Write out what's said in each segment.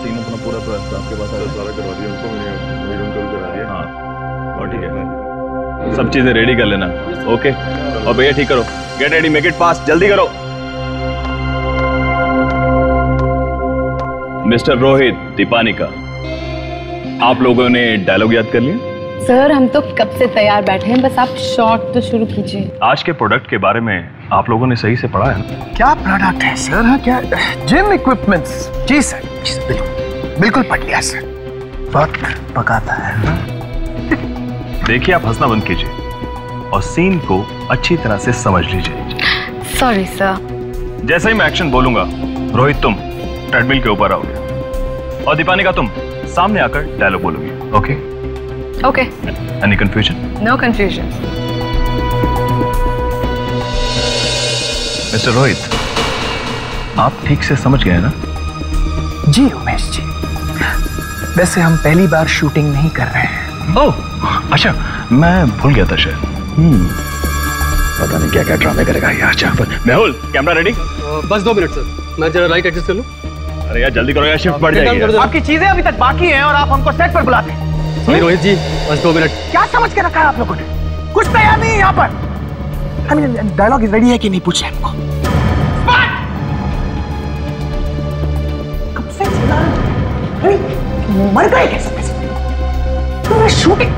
Scene अपना पूरा तो आपके पास सारा करवा दिया उनको, मैंने उनको भी करा दिया। हाँ और ठीक है, सब चीजें रेडी कर लेना। ओके और भैया ठीक करो, get ready, make it fast, जल्दी करो। मिस्टर रोहित दीपानिका, आप लोगों ने डायलॉग याद कर लिया? सर हम तो कब से तैयार बैठे हैं, बस आप शॉट तो शुरू कीजिए। आज के प्रोडक्ट के बारे में आप लोगों ने सही से पढ़ा है? क्या प्रोडक्ट है सर? हाँ क्या जिम इक्विपमेंट्स? जी सर, बिल्कुल पढ़ लिया सर। वक्त पकाता है। देखिए आप हंसना बंद कीजिए और सीन को अच्छी तरह से समझ लीजिए। Sorry sir. जैसे ही मैं एक्शन बोलूंगा, रोहित तुम ट्रेडमिल के ऊपर आओगे और दीपानिका तुम सामने आकर डायलॉग बोलोगी। Okay okay. Any confusion? No confusion. Mister Rohit, आप ठीक से समझ गए ना? जी उमेश जी, वैसे हम पहली बार शूटिंग नहीं कर रहे हैं। ओह अच्छा, मैं भूल गया था शायद। पता नहीं क्या क्या ड्रामे करेगा यार। Mehul camera ready? बस 2 मिनट सर, मैं जरा लाइट एडजस्ट कर लूं। अरे यार जल्दी करो यार, शिफ्ट बढ़ जाएगी। आपकी चीजें अभी तक बाकी हैं और आप हमको सेट पर बुलाते हैं। रोहित जी बस 2 मिनट। क्या समझ के रखा है आप लोगों ने? कुछ तैयार नहीं है यहाँ पर। डायलॉग रेडी है कि नहीं पूछे हमको। कब से चिल्ला रहे हो? मर गए कैसे? तुम्हें शूटिंग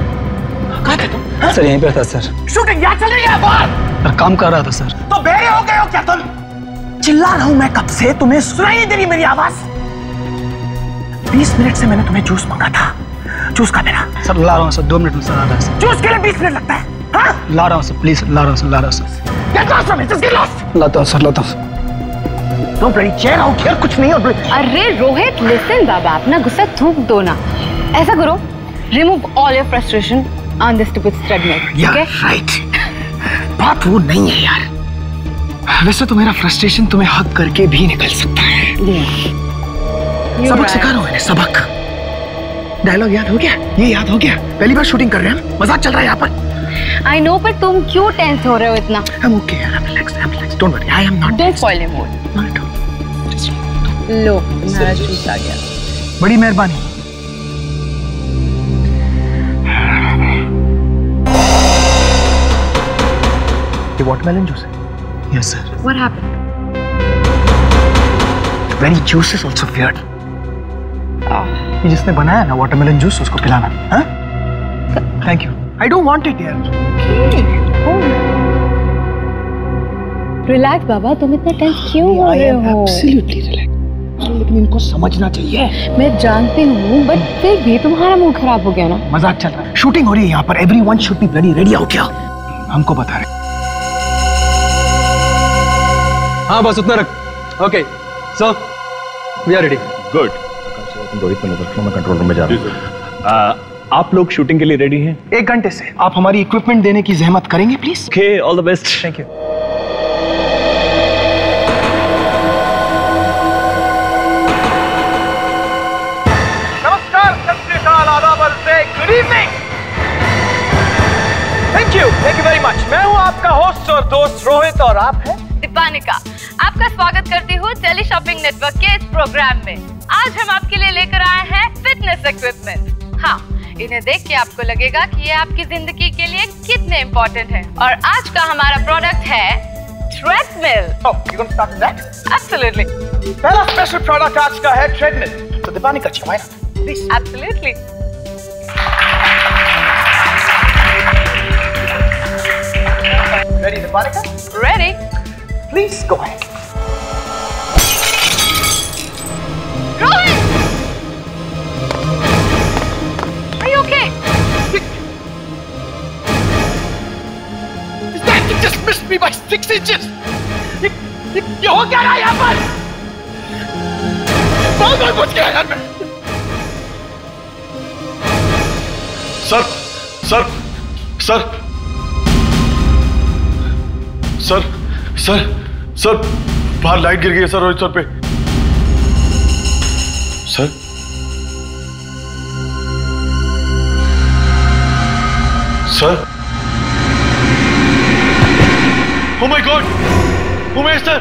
कहाँ थे तुम? सर यहीं पे था सर। शूटिंग यहाँ चल रही है बाहर। काम कर रहा था सर। तो बेरे हो गए हो क्या तुम? चिल्ला रहा हूं मैं कब से, तुम्हें सुनाई नहीं दे रही मेरी आवाज? 20 मिनट से मैंने तुम्हें जूस मांगा था। जूस का मेरा सर ला रहा हूँ सर, 2 मिनट में सर आ रहा है सर। जूस के लिए 20 मिनट लगता है? हाँ? ला रहा हूँ सर, प्लीज ला रहा हूँ सर, ला रहा हूँ sir. Get lost from it, just get lost. लाता हूँ सर, लाता हूँ। Don't bloody chair out here, कुछ नहीं और अरे रोहित लिसन बाबा, अपना गुस्सा थूक दो ना। ऐसा करो, remove all your frustration on this stupid treadmill. Yeah, right. बात वो नहीं है यार। वैसे तो मेरा फ्रस्ट्रेशन तुम्हें हक करके भी निकल सकता है। सबक सिखा रहा हूँ मैंने, सबक। डायलॉग याद हो गया? ये याद हो गया? पहली बार शूटिंग कर रहे हैं, मजाक चल रहा है यहाँ पर। I know, पर तुम क्यों टेंस हो रहे हो इतना? I'm okay, I'm relaxed, I'm relaxed. Don't worry, I am not. Don't spoil your mood. Not at all. Just लो, मेरा जूस आ गया। बड़ी मेहरबानी। ये watermelon juice है? Yes sir. What happened? The very juice is also weird. ये जिसने बनाया ना watermelon juice, उसको पिलाना, हाँ? Thank you. I don't want it यार। रिलैक्स बाबा, तुम इतना टेंस क्यों हो रहे हो? Absolutely relaxed. लेकिन इनको समझना चाहिए। मैं जानती हूँ, बट फिर भी तुम्हारा मूड खराब हो गया ना। मजाक चल रहा है, शूटिंग हो रही है यहाँ पर। Everyone should be bloody ready out here. हमको बता रहे। हाँ बस उतना रख। Okay, so we are ready. Good. Rohit में नजर रखना, मैं कंट्रोल रूम में जा रहा हूँ। आप लोग शूटिंग के लिए रेडी हैं? 1 घंटे से। आप हमारी इक्विपमेंट देने की जहमत करेंगे please? Okay, all the best. Thank you. नमस्कार, सत श्री अकाल, आदाब, good evening. Thank you very much. मैं हूँ आपका होस्ट और दोस्त रोहित और आप हैं दीपानिका। आपका स्वागत करती हूँ टेली शॉपिंग नेटवर्क के इस प्रोग्राम में। आज हम आपके लिए लेकर आए हैं फिटनेस इक्विपमेंट। हाँ, इन्हें देख के आपको लगेगा कि ये आपकी जिंदगी के लिए कितने इम्पोर्टेंट है। और आज का हमारा प्रोडक्ट है treadmill. Oh, you gonna start with that? Absolutely. पहला स्पेशल प्रोडक्ट आज का है ट्रेडमिल। तो दीपानिका जी, why not? Please. Absolutely. Ready, Dीपानिका? Ready. Please go ahead. Rohit! Are you okay? That thing just missed me by 6 inches. ये हो क्या रहा है यहाँ पर? बहुत बच गया यार मैं। Sir sir sir sir sir sir बाहर लाइट गिर गई है सर, रोहित सर पे। Sir sir oh my God, Umesh sir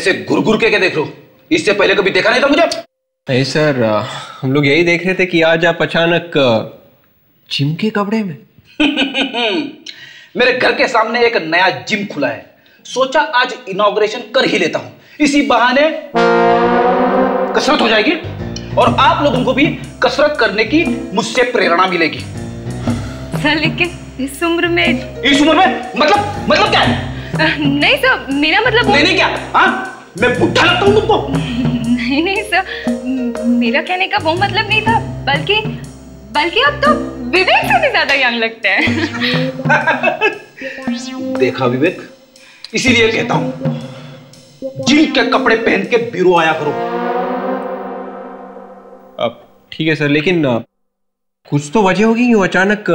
ऐसे घुर के देख रहे हो? इससे पहले कभी देखा नहीं था मुझे? नहीं सर, हम लोग यही देख रहे थे कि आज आप अचानक जिम के कपड़े में। मेरे घर के सामने एक नया जिम खुला है, सोचा आज इनॉग्रेशन कर ही लेता हूं, इसी बहाने कसरत हो जाएगी और आप लोगों को भी कसरत करने की मुझसे प्रेरणा मिलेगी। सर लेकिन इस उम्र में मतलब क्या है? नहीं सर, मेरा मतलब नहीं क्या? हाँ, मैं बुढ़ा लगता हूँ तुमको? नहीं सर, मेरा कहने का वो मतलब नहीं था, बल्कि आप तो विवेक से भी ज्यादा यंग लगते हैं। देखा विवेक, इसीलिए कहता हूं जिम के कपड़े पहन के ब्यूरो आया करो। अब ठीक है सर, लेकिन कुछ तो वजह होगी क्यों अचानक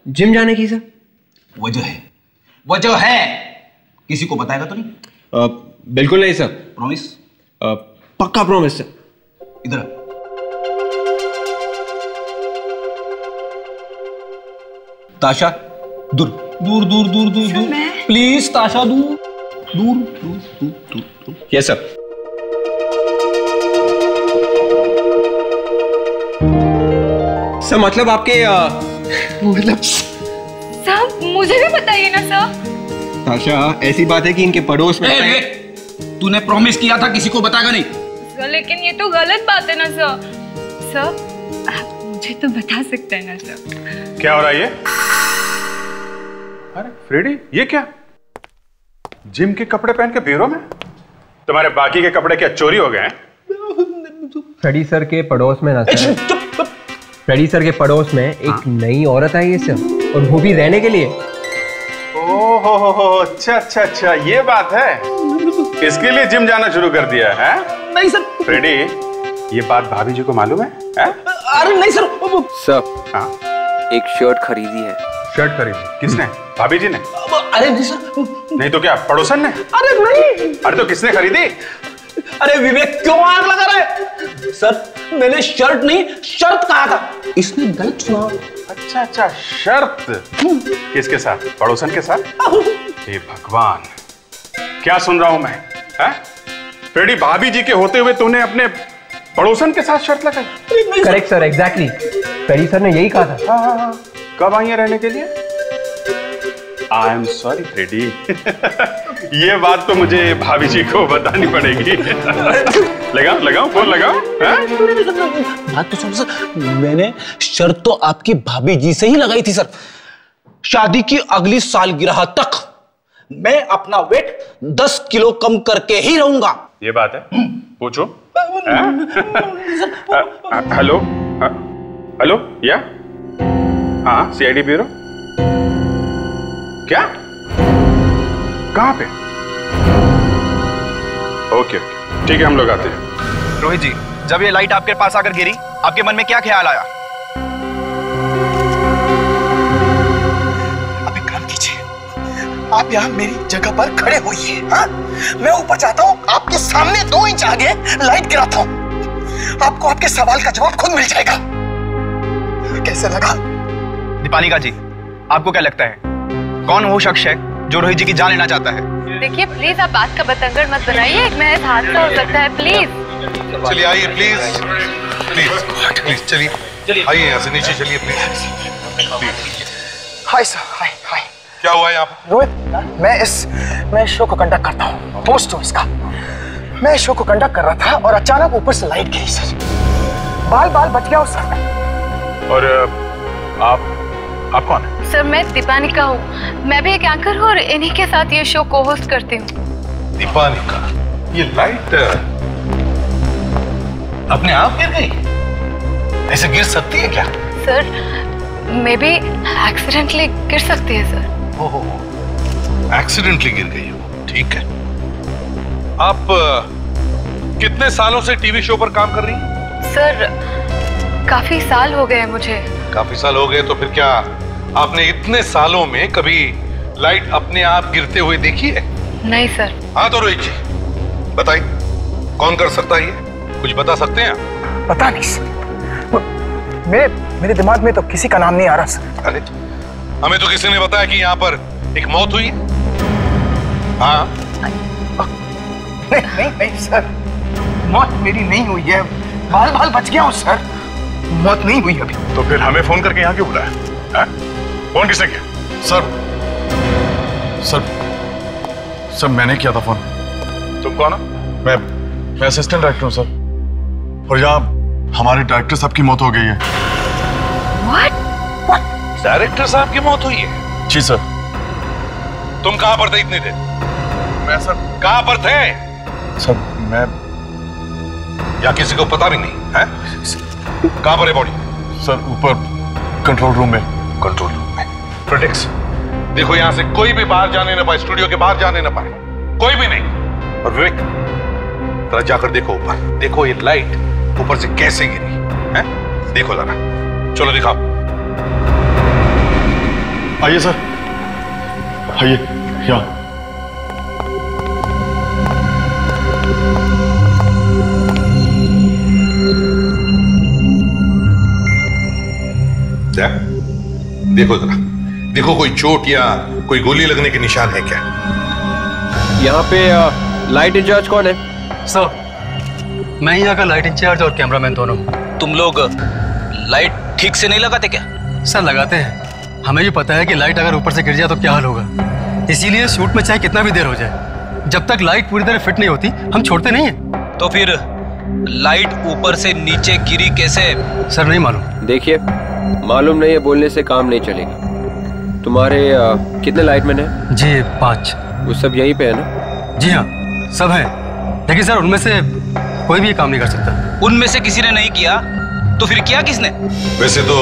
जिम जाने की? सर वजह है, किसी को बताएगा तो नहीं? बिल्कुल नहीं सर। प्रॉमिस? पक्का प्रॉमिस सर। इधर ताशा, दूर दूर दूर दूर दूर दूर, प्लीज ताशा, दूर दूर दूर दूर दूर। Yes sir. सर मतलब आपके मतलब सर मुझे भी बताइए ना सर। ताशा, ऐसी बात है कि इनके पड़ोस में तूने प्रॉमिस किया था किसी को बताएगा नहीं। सर लेकिन ये तो गलत बात है ना सर। सर आप मुझे तो बता सकते हैं ना सर। क्या हो रहा है ये? अरे फ्रेडी, ये क्या? जिम के कपड़े पहन के ब्यूरो में? तुम्हारे बाकी के कपड़े क्या चोरी हो गए हैं? फ्रेडी सर के पड़ोस में ना सर, फ्रेडी सर के पड़ोस में एक नई औरत आई है सर, और वो भी रहने के लिए। ओहो, अच्छा, ये बात है। इसके लिए जिम जाना शुरू कर दिया है? नहीं सर। फ्रेडी, ये बात भाभी जी को मालूम है? अरे नहीं सर। सर, हाँ, एक शर्ट खरीदी है। शर्ट खरीदी? किसने? भाभी जी ने? अरे नहीं सर। नहीं तो क्या पड़ोसन ने? अरे नहीं। अरे तो किसने खरीदी? अरे विवेक क्यों आग लगा रहा है? सर मैंने शर्ट नहीं शर्त कहा था, इसने गलत सुना। अच्छा, शर्त। किसके साथ? पड़ोसन के साथ? हे भगवान, क्या सुन रहा हूं मैं? फ्रेडी, भाभी जी के होते हुए तूने अपने पड़ोसन के साथ शर्त लगाई? Correct sir, exactly. Freddy sir ने यही कहा था। हाँ। कब आई है रहने के लिए? I am sorry Freddy. ये बात तो मुझे भाभी जी को बतानी पड़ेगी। लगाओ फोन लगाओ। बात तो सुनो सर, मैंने शर्त तो आपकी भाभी जी से ही लगाई थी सर। शादी की अगली सालगिरह तक मैं अपना वेट 10 किलो कम करके ही रहूंगा। ये बात है? पूछो। हेलो या? हाँ, सीआईडी ब्यूरो। क्या? कहाँ पे? ओके, ठीक है, हम लोग आते हैं। रोहित जी, जब ये लाइट आपके पास आकर गिरी, आपके मन में क्या ख्याल आया? अब एक काम कीजिए, आप यहाँ मेरी जगह पर खड़े होइए। हाँ, मैं ऊपर जाता हूँ, आपके सामने 2 इंच आगे लाइट गिराता हूँ, आपको आपके सवाल का जवाब खुद मिल जाएगा। कैसे लगा? दीपालिका जी, आपको क्या लगता है कौन वो शख्स है जो रोहित जी की जान लेना चाहता है? देखिए प्लीज आप बात का बतंगड़ मत बनाइए, एक महज हादसा हो सकता है। प्लीज चलिए आइए, प्लीज चलिए आइए, यहाँ से नीचे चलिए प्लीज। हाय सर, हाय। क्या हुआ यहाँ पर? रोहित, मैं शो को कंडक्ट करता हूँ, होस्ट हूँ इसका। मैं शो को कंडक्ट कर रहा था और अचानक ऊपर से लाइट गिरी सर, बाल बच गया उस सर। और आप कौन है? सर मैं दीपानिका हूँ, मैं भी एक एंकर हूँ और इन्हीं के साथ ये शो को होस्ट करती हूँ। दीपानिका, ये लाइट अपने आप गिर गई? ऐसे गिर सकती है क्या? सर मे बी एक्सीडेंटली गिर सकती है सर। ओहो, एक्सीडेंटली गिर गई हो, ठीक है। आप कितने सालों से टीवी शो पर काम कर रही हैं? सर काफी साल हो गए मुझे। काफी साल हो गए, तो फिर क्या आपने इतने सालों में कभी लाइट अपने आप गिरते हुए देखी है? नहीं सर। हाँ तो रोहित जी बताइए, कौन कर सकता है ये? कुछ बता सकते हैं आप? पता नहीं सर, मेरे दिमाग में तो किसी का नाम नहीं आ रहा सर। अरे हमें तो किसी ने बताया कि यहाँ पर एक मौत हुई है। हाँ नहीं सर, मौत मेरी नहीं हुई है, बाल बाल बच गया हूँ सर, मौत नहीं हुई अभी। तो फिर हमें फोन करके यहाँ क्यों बुलाया? फोन किसने किया? सर मैंने किया था फोन। तुम कौन हो? मैं असिस्टेंट डायरेक्टर हूँ सर, और यहाँ हमारे डायरेक्टर साहब की मौत हो गई है। डायरेक्टर साहब की मौत हुई है? जी सर। तुम कहाँ पर थे इतनी देर? मैं सर कहाँ पर थे? सर मैं यहाँ किसी को पता भी नहीं है? कहाँ पर है बॉडी? सर ऊपर कंट्रोल रूम में। कंट्रोल रूम में? प्रोटेक्स देखो, यहाँ से कोई भी बाहर जाने ना पाए, स्टूडियो के बाहर जाने ना पाए, कोई भी नहीं। और विवेक जरा जाकर देखो ऊपर, देखो ये लाइट ऊपर से कैसे गिरी है, देखो जरा, चलो दिखाओ। आइए सर, आइए यहाँ। देखो जरा, देखो कोई चोट या कोई गोली लगने के निशान है क्या? यहाँ पे लाइट इंचार्ज कौन है? सर मैं यहाँ का लाइट इंचार्ज और कैमरामैन दोनों। तुम लोग लाइट ठीक से नहीं लगाते क्या? सर लगाते हैं, हमें भी पता है कि लाइट अगर ऊपर से गिर जाए तो क्या हाल होगा, इसीलिए शूट में चाहे कितना भी देर हो जाए, जब तक लाइट पूरी तरह फिट नहीं होती हम छोड़ते नहीं है। तो फिर लाइट ऊपर से नीचे गिरी कैसे? सर नहीं मालूम। देखिए, मालूम नहीं है बोलने से काम नहीं चलेगा। तुम्हारे कितने लाइटमैन हैं? जी 5। वो सब यहीं पे है ना? जी हाँ सब है, लेकिन सर उनमें से कोई भी काम नहीं कर सकता। उनमें से किसी ने नहीं किया तो फिर किया किसने? वैसे तो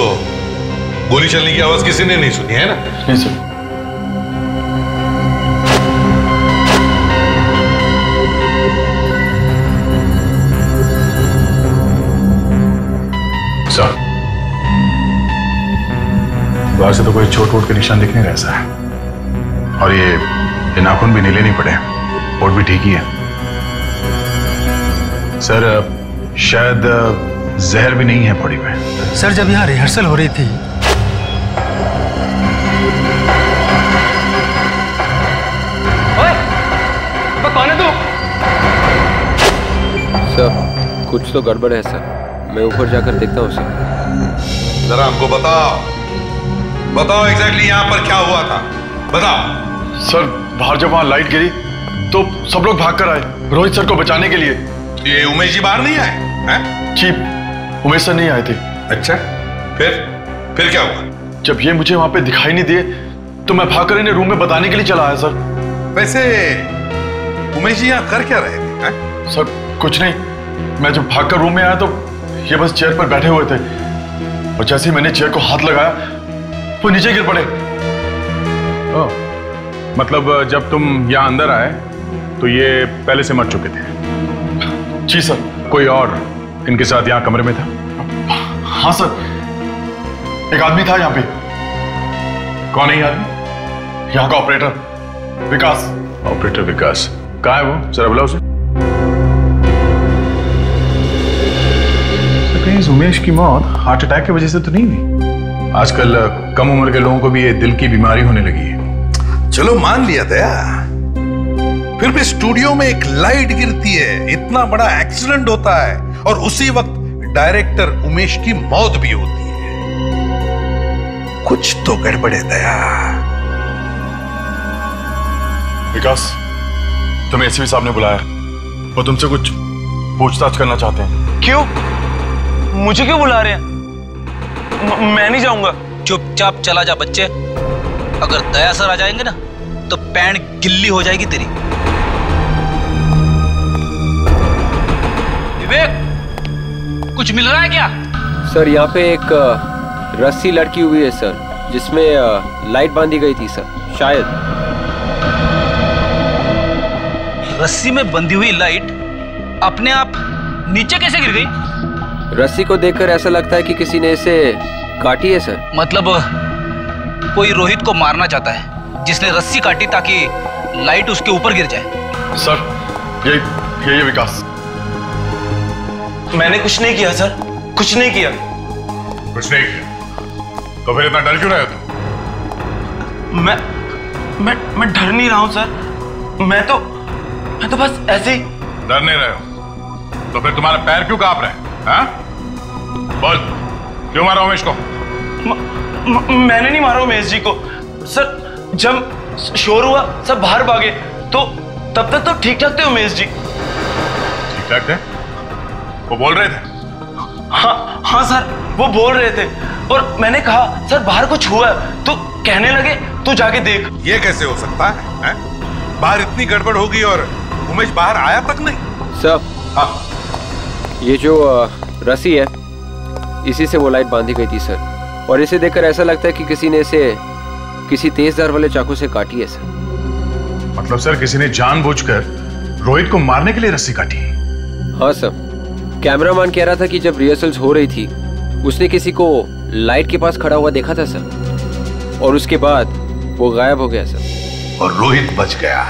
गोली चलने की आवाज किसी ने नहीं सुनी है ना? नहीं सर। सर बाहर से तो कोई चोट वोट के निशान दिख नहीं रहा सर, और ये नाखून भी नीले नहीं पड़े, वोट भी ठीक ही है सर। शायद जहर भी नहीं है बॉडी में। सर जब यहाँ रिहर्सल हो रही थी कौन है तू? सर कुछ तो गड़बड़ है सर, मैं ऊपर जाकर देखता हूँ सर। जरा हमको बताओ एग्जैक्टली यहाँ पर क्या हुआ था, बताओ। सर बाहर जब वहां लाइट गिरी तो सब लोग भाग कर आए रोहित सर को बचाने के लिए। ये उमेश जी बाहर नहीं आए हैं? जी उमेश सर नहीं आए थे। अच्छा, फिर क्या हुआ? जब ये मुझे वहां पे दिखाई नहीं दिए तो मैं भागकर इन्हें रूम में बताने के लिए चला आया सर। वैसे उमेश जी यहाँ कर क्या रहे थे? सर कुछ नहीं, मैं जब भागकर रूम में आया तो ये बस चेयर पर बैठे हुए थे, और जैसे ही मैंने चेयर को हाथ लगाया वो नीचे गिर पड़े। मतलब जब तुम यहाँ अंदर आए तो ये पहले से मर चुके थे? जी सर। कोई और इनके साथ यहाँ कमरे में था? हाँ सर, एक आदमी था यहाँ पे। कौन है ये आदमी? यहाँ का ऑपरेटर विकास। ऑपरेटर विकास कहाँ है वो? जरा बुलाओ उसे। कहीं इस उमेश की मौत हार्ट अटैक की वजह से तो नहीं हुई? आजकल कम उम्र के लोगों को भी ये दिल की बीमारी होने लगी है। चलो मान लिया दया, फिर भी स्टूडियो में एक लाइट गिरती है, इतना बड़ा एक्सीडेंट होता है, और उसी वक्त डायरेक्टर उमेश की मौत भी होती है। कुछ तो गड़बड़ है दया। विकास, तुम्हें एसपी साहब ने बुलाया, वो तुमसे कुछ पूछताछ करना चाहते हैं। क्यों? मुझे क्यों बुला रहे हैं? मैं नहीं जाऊंगा। चुपचाप चला जा बच्चे, अगर दया सर आ जाएंगे ना तो पैंट गिल्ली हो जाएगी तेरी। विवेक, कुछ मिल रहा है क्या? सर यहाँ पे एक रस्सी लटकी हुई है सर, जिसमें लाइट बांधी गई थी सर, शायद। रस्सी में बंधी हुई लाइट अपने आप नीचे कैसे गिर गई? रस्सी को देखकर ऐसा लगता है कि किसी ने इसे काटी है सर। मतलब कोई रोहित को मारना चाहता है जिसने रस्सी काटी ताकि लाइट उसके ऊपर गिर जाए। सर ये विकास। मैंने कुछ नहीं किया सर, कुछ नहीं किया। कुछ नहीं किया तो फिर इतना डर क्यों रहे हो? मैं डर नहीं रहा हूं सर, मैं तो बस ऐसे ही डर नहीं रहे हो तो फिर तुम्हारे पैर क्यों कांप रहे हैं? हाँ? बोल, क्यों मारा उमेश को? मैंने नहीं मारा उमेश जी को सर। जब शोर हुआ सब बाहर भागे तो तब तक तो ठीक ठाक थे उमेश जी। ठीक ठाक थे? वो बोल रहे थे? हाँ सर, वो बोल रहे थे और मैंने कहा सर बाहर कुछ हुआ है, तो कहने लगे तू जाके देख। ये कैसे हो सकता है? बाहर इतनी गड़बड़ होगी और उमेश बाहर आया तक नहीं? सर, हाँ, ये जो रस्सी है इसी से वो लाइट बांधी गई थी सर, और इसे देखकर ऐसा लगता है कि किसी ने इसे किसी तेजधार वाले चाकू से काटी है सर। मतलब सर किसी ने जानबूझकर रोहित को मारने के लिए रस्सी काटी? हाँ सर, कैमरामैन कह रहा था कि जब रिहर्सल्स हो रही थी उसने किसी को लाइट के पास खड़ा हुआ देखा था सर, और उसके बाद वो गायब हो गया सर। और रोहित बच गया।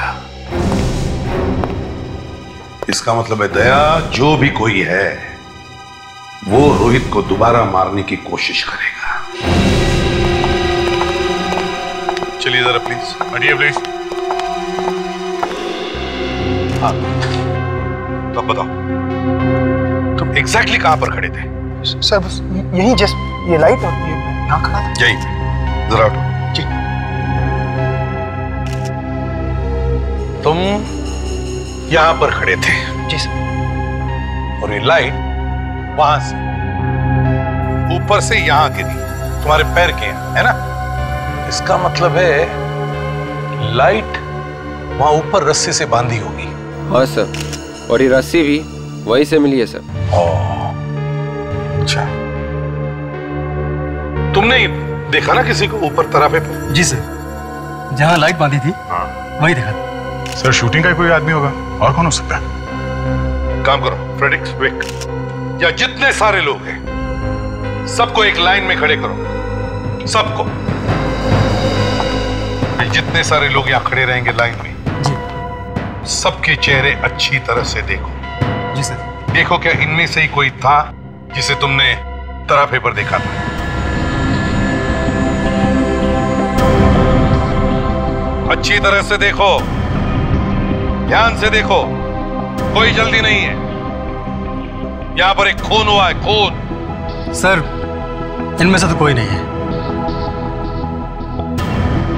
इसका मतलब है दया, जो भी कोई है वो रोहित को दोबारा मारने की कोशिश करेगा। चलिए जरा प्लीज, हटिए प्लीज। हाँ, तो बताओ तुम एग्जैक्टली कहां पर खड़े थे? सर बस यही, जस्ट ये लाइट और ये यहाँ खड़ा था। यही पे, जरा उठो। जी। तुम यहां पर खड़े थे? जी सर। और ये लाइट वहां से ऊपर से यहां गिरी, तुम्हारे पैर के यहाँ, है ना? इसका मतलब है लाइट वहां ऊपर रस्सी से बांधी होगी। हाँ सर, और ये रस्सी भी वहीं से मिली है सर। अच्छा, तुमने देखा ना किसी को ऊपर तराफे पर? जी सर, जहां लाइट बांधी थी वही देखा। सर शूटिंग का कोई आदमी होगा, और कौन हो सकता है? काम करो फ्रेडिक्स, विक, या जितने सारे लोग हैं सबको एक लाइन में खड़े करो, सबको। जितने सारे लोग यहाँ खड़े रहेंगे लाइन में जी, सबके चेहरे अच्छी तरह से देखो। जी सर। देखो क्या इनमें से ही कोई था जिसे तुमने तराफे पर देखा था? अच्छी तरह से देखो, ध्यान से देखो, कोई जल्दी नहीं है। यहां पर एक खून हुआ है, खून। सर इनमें से तो कोई नहीं है।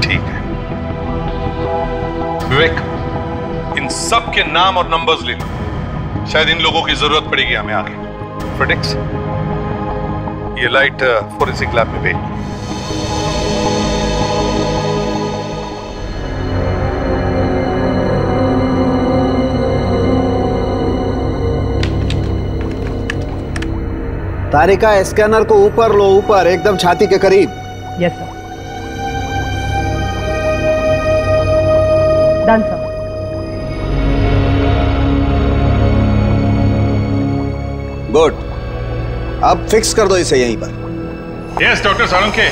ठीक है विवेक, इन सब के नाम और नंबर्स ले लो, शायद इन लोगों की जरूरत पड़ेगी हमें आगे। फ्रेडिक्स, ये लाइट फोरेंसिक लैब में भेज। तारिका, स्कैनर को ऊपर लो, ऊपर एकदम छाती के करीब। Yes sir. Done sir. Good, अब फिक्स कर दो इसे यहीं पर। यस डॉक्टर साळुंखे,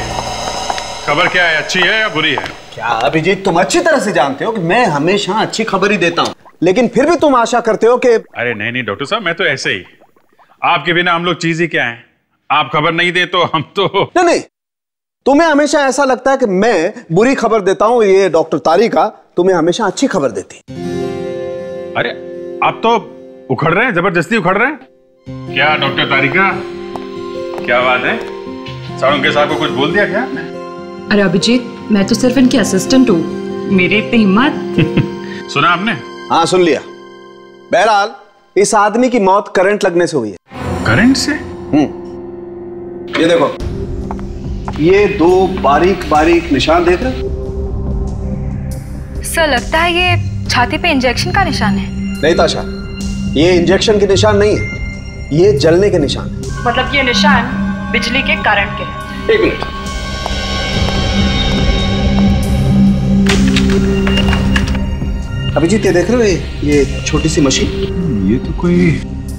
खबर क्या है, अच्छी है या बुरी है? क्या अभिजीत, तुम अच्छी तरह से जानते हो कि मैं हमेशा अच्छी खबर ही देता हूं, लेकिन फिर भी तुम आशा करते हो कि। अरे नहीं नहीं डॉक्टर साहब, मैं तो ऐसे ही, आपके बिना हम लोग चीज ही क्या है। आप खबर नहीं दे तो हम तो नहीं, तुम्हें हमेशा ऐसा लगता है कि मैं बुरी खबर देता हूं। ये डॉक्टर तारिका तुम्हें हमेशा अच्छी खबर देती। अरे आप तो उखड़ रहे हैं, जबरदस्ती उखड़ रहे हैं। क्या डॉक्टर तारिका, क्या बात है? साळुंखे साहब को कुछ बोल दिया क्या आपने? अरे अभिजीत, मैं तो सिर्फ इनकी असिस्टेंट हूँ, मेरे इतनी हिम्मत। सुना आपने? हाँ सुन लिया। बहरहाल इस आदमी की मौत करंट लगने से हुई है। करंट से? ये देखो, ये दो बारीक बारीक निशान देख रहे? सर लगता है ये छाती पे इंजेक्शन का निशान है। नहीं ताशा, ये इंजेक्शन के निशान नहीं है, ये जलने के निशान है। मतलब ये निशान बिजली के करंट के हैं। एक मिनट, अभिजीत ये देख रहे हो, ये छोटी सी मशीन? ये तो कोई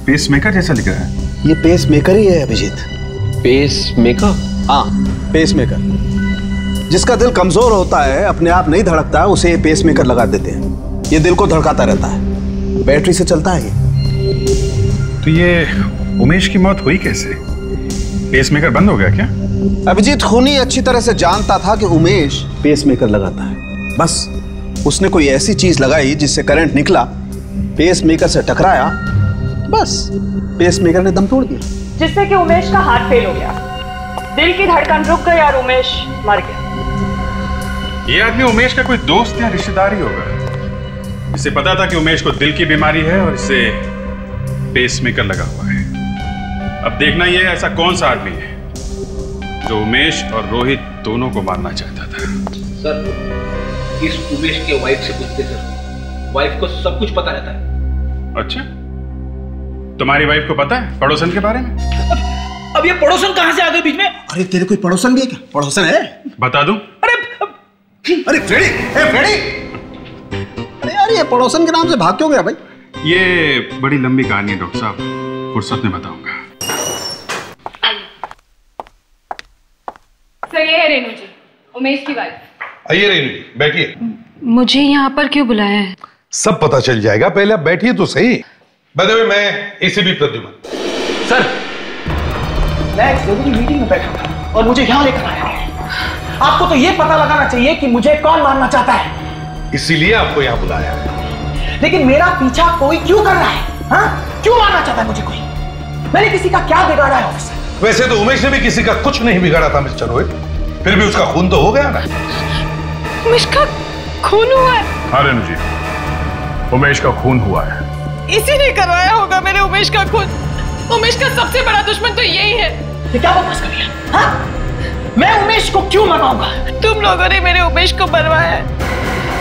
पेसमेकर जैसा लिख रहा है। ये पेसमेकर ही है अभिजीत। पेसमेकर? हाँ, पेसमेकर। जिसका दिल कमजोर होता है, अपने आप नहीं धड़कता है, उसे ये पेसमेकर लगा देते हैं। ये दिल को धड़काता रहता है, बैटरी से चलता है ये। तो ये उमेश की मौत हुई कैसे? पेसमेकर बंद हो गया क्या? अभिजीत खूनी अच्छी तरह से जानता था कि उमेश पेसमेकर लगाता है। बस उसने कोई ऐसी चीज लगाई जिससे करंट निकला पेसमेकर से टकराया, बस पेसमेकर ने दम तोड़ दिया, जिससे कि उमेश का हार्ट फेल हो गया, दिल की धड़कन रुक गई और उमेश मर गया। ये आदमी उमेश का कोई दोस्त या रिश्तेदार ही होगा। इसे पता था कि उमेश को दिल की बीमारी है और इसे पेसमेकर लगा हुआ है। अब देखना ये ऐसा कौन सा आदमी है जो उमेश और रोहित दोनों को मारना चाहता था। सर, इस उमेश के वाइफ से पूछते सर, वाइफ को सब कुछ पता रहता है। अच्छा, तुम्हारी वाइफ को पता है पड़ोसन के बारे में? अब ये पड़ोसन कहां से आ गए बीच में? अरे तेरे कोई पड़ोसन भी है क्या? पड़ोसन है? बता दूं? अरे फ्रेडी, फ्रेडी! अरे यार, ये पड़ोसन के नाम से भाग क्यों गया भाई? ये बड़ी लंबी कहानी है डॉक्टर साहब, फुर्सत में बताऊंगा। सर, ये है रेनू जी, उमेश की वाइफ। आइए रेनू जी, बैठिए। मुझे यहाँ पर क्यों बुलाया है? सब पता चल जाएगा, पहले आप बैठिए तो सही। बदले मैं एसीपी प्रद्युमन। सर, मैं एक जरूरी मीटिंग में बैठा था और मुझे यहाँ लेकर आया है। आपको तो ये पता लगाना चाहिए कि मुझे कौन मारना चाहता है, इसीलिए आपको यहाँ बुलाया है। लेकिन मेरा पीछा कोई क्यों कर रहा है? हाँ? क्यों मारना चाहता है मुझे कोई? मैंने किसी का क्या बिगाड़ा है ऑफिसर? वैसे तो उमेश ने भी किसी का कुछ नहीं बिगाड़ा था मिस्टर रोहित, फिर भी उसका खून तो हो गया ना। उमेश का खून हुआ है? हाँ रेनू जी, उमेश का खून हुआ है। इसी ने करवाया होगा मेरे उमेश का खून। उमेश का सबसे बड़ा दुश्मन तो यही है। ये क्या बकवास कर रही है? हाँ? मैं उमेश को क्यों मरवाऊंगा? तुम लोगों ने मेरे उमेश को मरवाया है।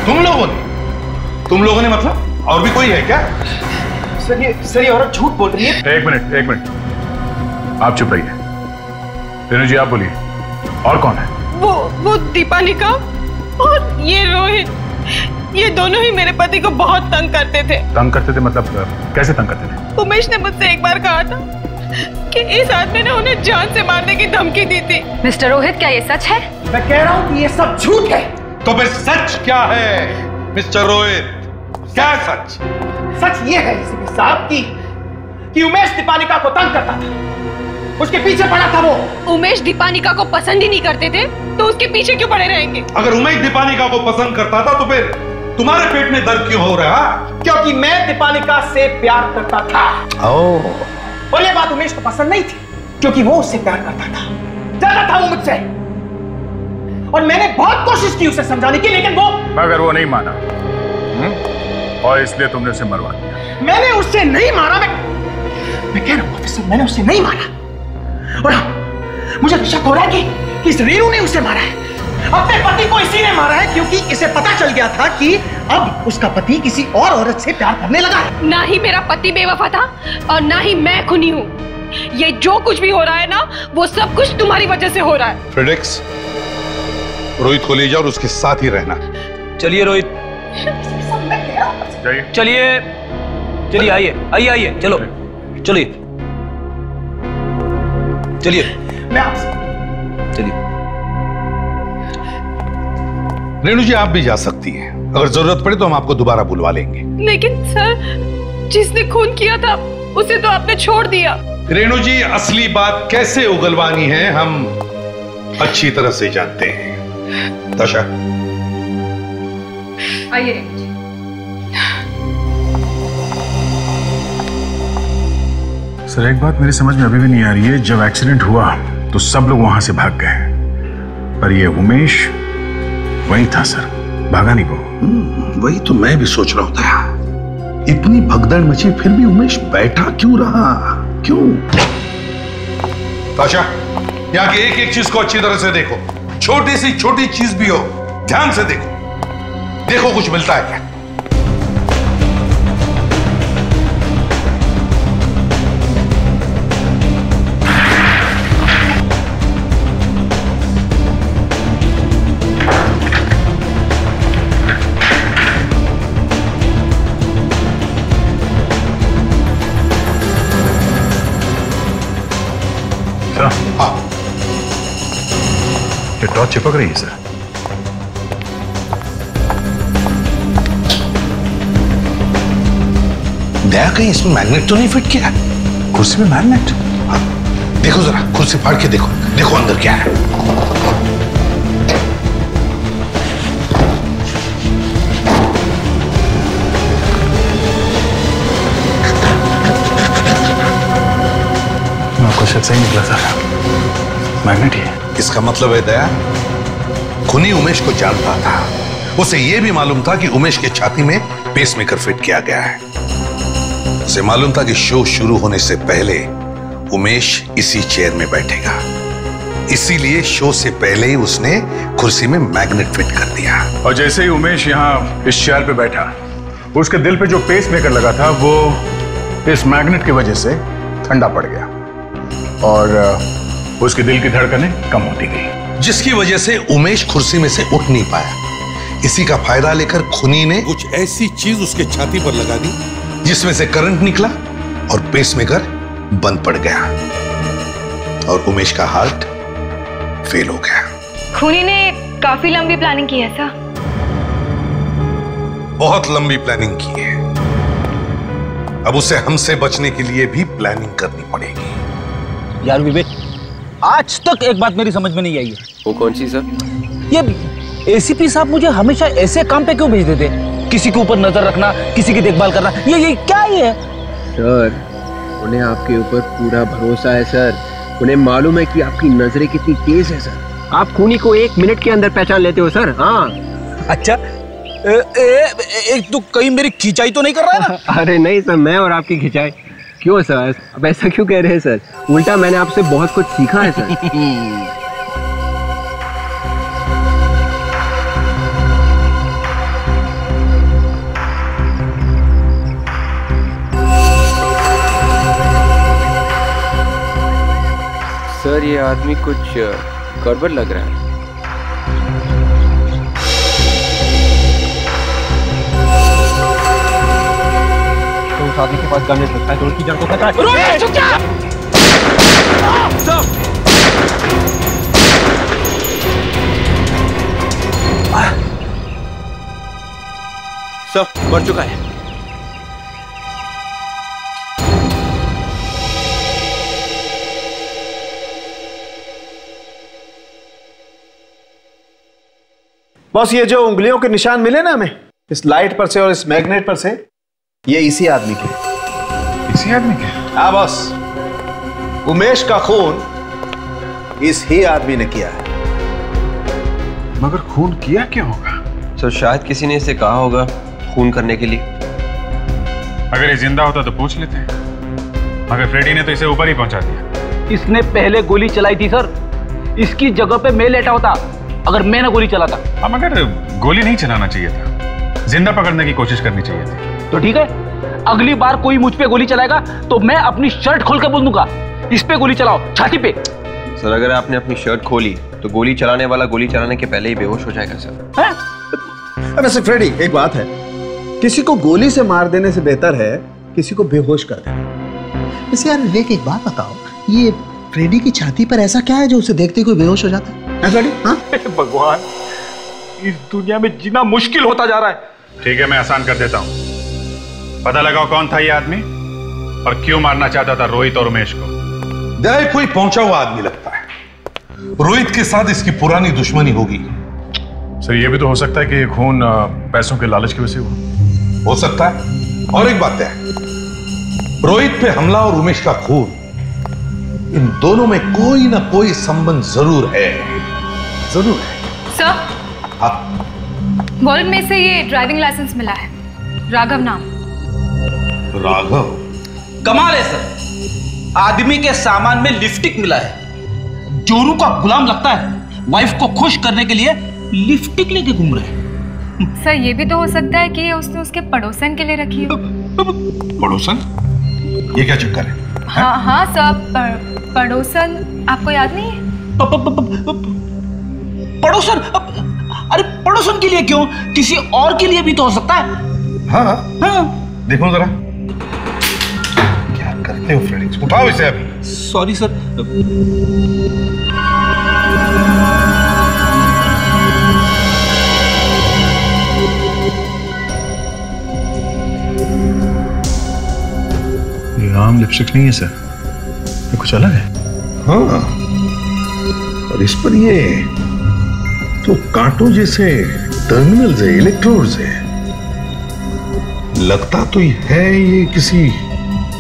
तुम लोगों ने मतलब? और भी कोई है क्या? सर ये औरत झूठ बोल रही है। एक मिनट, आप चुप रहिए। रेनू जी आप बोलिए, और कौन है? वो दीपानिका और ये रोहित, ये दोनों ही मेरे पति को बहुत तंग करते थे। तंग करते थे मतलब कैसे तंग करते थे? उमेश ने मुझसे एक बार कहा था कि इस आदमी ने उन्हें जान से मारने की धमकी दी थी। मिस्टर रोहित, क्या ये सच है? मैं कह रहा हूँ कि ये सब झूठ है। तो फिर सच क्या है मिस्टर रोहित? क्या सच? सच ये है एसीपी साहब कि उमेश दीपानिका को तंग करता था, उसके पीछे पड़ा था वो। उमेश दीपानिका को पसंद ही नहीं करते थे तो उसके पीछे क्यों पड़े रहेंगे? अगर उमेश दीपानिका को पसंद करता था तो फिर तुम्हारे पेट में दर्द क्यों हो रहा? क्योंकि मैं दीपानिका से प्यार करता था। और ये बात उमेश को पसंद नहीं थी, क्योंकि वो उससे प्यार करता था, ज्यादा था वो मुझसे। और मैंने बहुत कोशिश की उसे समझाने की, लेकिन मगर वो नहीं माना, और इसलिए तुमने उसे मरवा दिया। मैंने उससे नहीं मारा। मैं कह रहा हूं ऑफिसर, मैंने उससे नहीं मारा। और मुझे शक हो रहा है कि इस रेनू ने उसे मारा है। अपने पति को इसी ने मारा है, क्योंकि इसे पता चल गया था कि अब उसका पति किसी और औरत से प्यार करने लगा है। ना ही मेरा पति बेवफा था और ना ही मैं खूनी हूँ। ये जो कुछ भी हो रहा है ना, वो सब कुछ तुम्हारी वजह से हो रहा है। फ्रेडेक्स, रोहित को ले जाओ और उसके साथ ही रहना। चलिए रोहित, चलिए आइए, चलो चलिए मैं आपसे चलिए। रेणु जी आप भी जा सकती हैं, अगर जरूरत पड़े तो हम आपको दोबारा बुलवा लेंगे। लेकिन सर, जिसने खून किया था उसे तो आपने छोड़ दिया। रेणु जी, असली बात कैसे उगलवानी है हम अच्छी तरह से जानते हैं। तशा, आइए रेणु जी। सर एक बात मेरी समझ में अभी भी नहीं आ रही है, जब एक्सीडेंट हुआ तो सब लोग वहां से भाग गए, पर ये उमेश वही था सर, भागा नहीं वो। वही तो मैं भी सोच रहा था, इतनी भगदड़ मची फिर भी उमेश बैठा क्यों रहा? क्यों? ताशा, यहाँ की एक एक चीज को अच्छी तरह से देखो, छोटी सी छोटी चीज भी हो ध्यान से देखो कुछ मिलता है क्या? ये टॉर्च चिपक रही है सर। दया कहीं इसमें मैग्नेट तो नहीं फिट किया? कुर्सी में मैग्नेट? हाँ, देखो जरा, कुर्सी फाड़ के देखो अंदर क्या है। शक सही निकला सर, मैग्नेट ही है। इसका मतलब है दया, खूनी उमेश को जानता था। उसे यह भी मालूम था कि उमेश के छाती में पेसमेकर फिट किया गया है। उसे मालूम था कि शो शुरू होने से पहले उमेश इसी चेयर में बैठेगा, इसीलिए शो से पहले ही उसने कुर्सी में मैग्नेट फिट कर दिया। और जैसे ही उमेश यहाँ इस चेयर पे बैठा, उसके दिल पे जो पेसमेकर लगा था वो इस मैग्नेट की वजह से ठंडा पड़ गया और उसके दिल की धड़कनें कम होती गई, जिसकी वजह से उमेश कुर्सी में से उठ नहीं पाया। इसी का फायदा लेकर खूनी ने कुछ ऐसी चीज उसके छाती पर लगा दी जिसमें से करंट निकला और पेसमेकर बंद पड़ गया और उमेश का हार्ट फेल हो गया। खूनी ने काफी लंबी प्लानिंग की है सर। बहुत लंबी प्लानिंग की है। अब उसे हमसे बचने के लिए भी प्लानिंग करनी पड़ेगी। यार विवेक, आज तक एक बात मेरी समझ में नहीं आई है। वो कौन सी सर? ये एसीपी साहब मुझे हमेशा ऐसे काम पे क्यों भेज देते? किसी के ऊपर नजर रखना, किसी की देखभाल करना, ये क्या है? सर, उन्हें आपके ऊपर पूरा भरोसा है सर। उन्हें मालूम है कि आपकी नजरें कितनी तेज है सर। आप खूनी को 1 मिनट के अंदर पहचान लेते हो सर। हाँ। अच्छा, एक तो कहीं मेरी खिंचाई तो नहीं कर रहा है ना? अरे नहीं सर, मैं और आपकी खिंचाई क्यों सर? अब ऐसा क्यों कह रहे हैं सर? उल्टा मैंने आपसे बहुत कुछ सीखा है सर। सर, ये आदमी कुछ गड़बड़ लग रहा है। तो उस आदमी के पास गन है, सकता है तो उसकी जान को खतरा है। चुप जा! सर, मर चुका है। बॉस, ये जो उंगलियों के निशान मिले ना हमें, इस लाइट पर से और इस मैग्नेट पर से, ये इसी आदमी के। इसी आदमी के? हाँ बॉस, उमेश का खून इस ही आदमी ने किया है। मगर खून किया क्यों होगा? तो शायद किसी ने इसे कहा होगा खून करने के लिए। अगर ये जिंदा होता तो पूछ लेते, मगर फ्रेडी ने तो इसे ऊपर ही पहुंचा दिया। इसने पहले गोली चलाई थी सर। इसकी जगह पे मैं लेटा होता अगर मैं ना गोली चलाता। हाँ, मगर गोली नहीं चलाना चाहिए था, जिंदा पकड़ने की कोशिश करनी चाहिए थी। तो ठीक है, अगली बार कोई मुझ पे गोली चलाएगा तो मैं अपनी शर्ट खोल कर बोल दूंगा, इस पे गोली चलाओ, छाती पे। सर, अगर आपने अपनी शर्ट खोली तो गोली चलाने वाला गोली चलाने के पहले ही बेहोश हो जाएगा सर। वैसे फ्रेडी, एक बात है, किसी को गोली से मार देने से बेहतर है किसी को बेहोश कर देना। वैसे यार विवेक, एक बात बताओ, ये फ्रेडी की छाती पर ऐसा क्या है जो उसे देखते कोई बेहोश हो जाता है? हाँ? भगवान, इस दुनिया में जीना मुश्किल होता जा रहा है। ठीक है, मैं आसान कर देता हूं। पता लगाओ कौन था ये आदमी और क्यों मारना चाहता था रोहित और उमेश को। दया कोई पहुंचा हुआ आदमी लगता है। रोहित के साथ इसकी पुरानी दुश्मनी होगी। सर, ये भी तो हो सकता है कि ये खून पैसों के लालच की वजह से हो सकता है। और एक बात है, रोहित पे हमला और उमेश का खून, इन दोनों में कोई ना कोई संबंध जरूर है। जरूर है। सर, हाँ, वॉलेट में से ये ड्राइविंग लाइसेंस मिला है, राघव नाम। राघव? कमाल है सर, आदमी के सामान में लिपस्टिक मिला है। जोरू का गुलाम लगता है, वाइफ को खुश करने के लिए लिपस्टिक लेके घूम रहे हैं। सर, ये भी तो हो सकता है कि ये उसने उसके पड़ोसन के लिए रखी हो। पड़ोसन? ये क्या चक्कर है? हाँ सर, पड़ोसन आपको याद नहीं है? पड़ोसन? अरे पड़ोसन के लिए क्यों, किसी और के लिए भी तो हो सकता है। हाँ हाँ, देखो जरा क्या करते हो फ्रेंड्स। उठाओ इसे अभी। Sorry sir. ये आम लिपस्टिक नहीं है सर, ये कुछ अलग है। हाँ, और इस पर ये तो कांटों जैसे टर्मिनल्स है, इलेक्ट्रोड्स है। लगता तो है ये किसी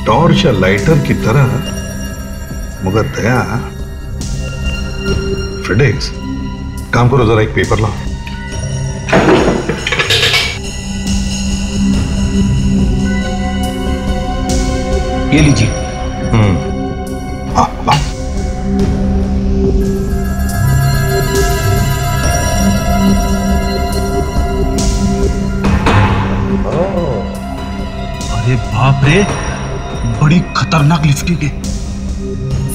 टॉर्च या लाइटर की तरह, मगर दया, फ्रेडेक्स, काम करो जरा, एक पेपर लाओ। ये लीजिए। ला। अरे बाप रे, बड़ी खतरनाक लिपस्टिक है।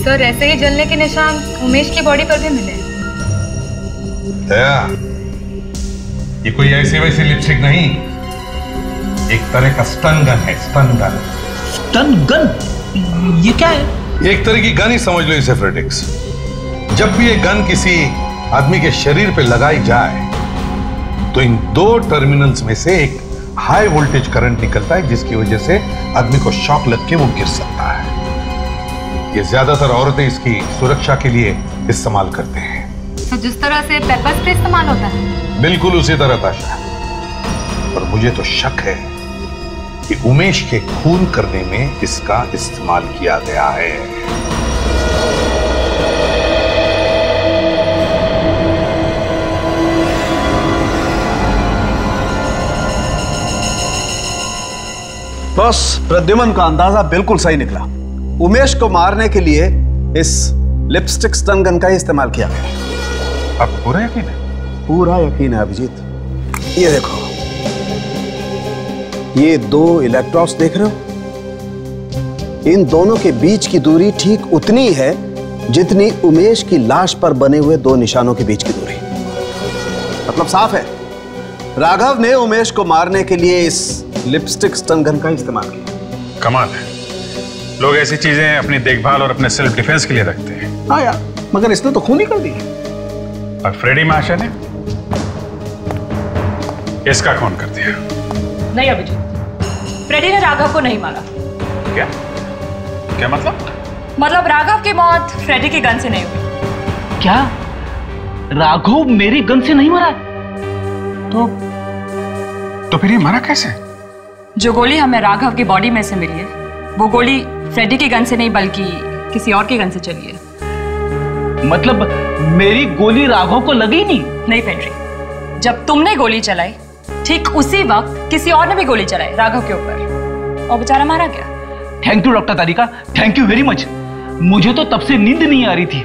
सर ऐसे ही जलने के निशान उमेश की बॉडी पर भी मिले। दया, ये कोई ऐसी वैसी लिपस्टिक नहीं, एक तरह का स्टन गन है। Stun gun. Stun gun? ये क्या है? एक तरह की गन ही समझ लो इसे फ्रेडेक्स। जब भी ये गन किसी आदमी के शरीर पे लगाई जाए तो इन दो टर्मिनल्स में से एक हाई वोल्टेज करंट निकलता है, जिसकी वजह से आदमी को शॉक लग के वो गिर सकता है। ये ज्यादातर औरतें इसकी सुरक्षा के लिए इस्तेमाल करते हैं। तो जिस तरह से पेपर स्प्रे इस्तेमाल होता है? बिल्कुल उसी तरह ताशा। पर मुझे तो शक है कि उमेश के खून करने में इसका इस्तेमाल किया गया है। बॉस, प्रद्युमन का अंदाजा बिल्कुल सही निकला। उमेश को मारने के लिए इस लिपस्टिक स्टन गन का ही इस्तेमाल किया गया। अब पूरा यकीन है? पूरा यकीन है अभिजीत। ये देखो, ये दो इलेक्ट्रोड्स देख रहे हो? इन दोनों के बीच की दूरी ठीक उतनी है जितनी उमेश की लाश पर बने हुए दो निशानों के बीच की दूरी। मतलब साफ है, राघव ने उमेश को मारने के लिए इस लिपस्टिक स्टन गन का इस्तेमाल किया। कमाल है, लोग ऐसी चीजें अपनी देखभाल और अपने सेल्फ डिफेंस के लिए रखते हैं। हाँ यार, मगर इसने तो खून ही कर दिया। और फ्रेडी महाशय ने इसका खून कर दिया। नहीं अभिजीत, फ्रेडी ने राघव को नहीं मारा। क्या क्या मतलब? मतलब राघव की मौत फ्रेडी की गन से नहीं हुई। क्या राघव मेरी गन से नहीं मरा? तो फिर ये मरा कैसे? जो गोली हमें राघव की बॉडी में से मिली है वो गोली फ्रेडी की गन से नहीं बल्कि किसी और की गन से चली है। मतलब मेरी गोली राघव को लगी नहीं? नहीं फेड्री, जब तुमने गोली चलाई ठीक उसी वक्त किसी और ने भी गोली चलाई राघव के ऊपर और बेचारा मारा गया। Thank you doctor Tarika, thank you very much. मुझे तो तब से नींद नहीं आ रही थी,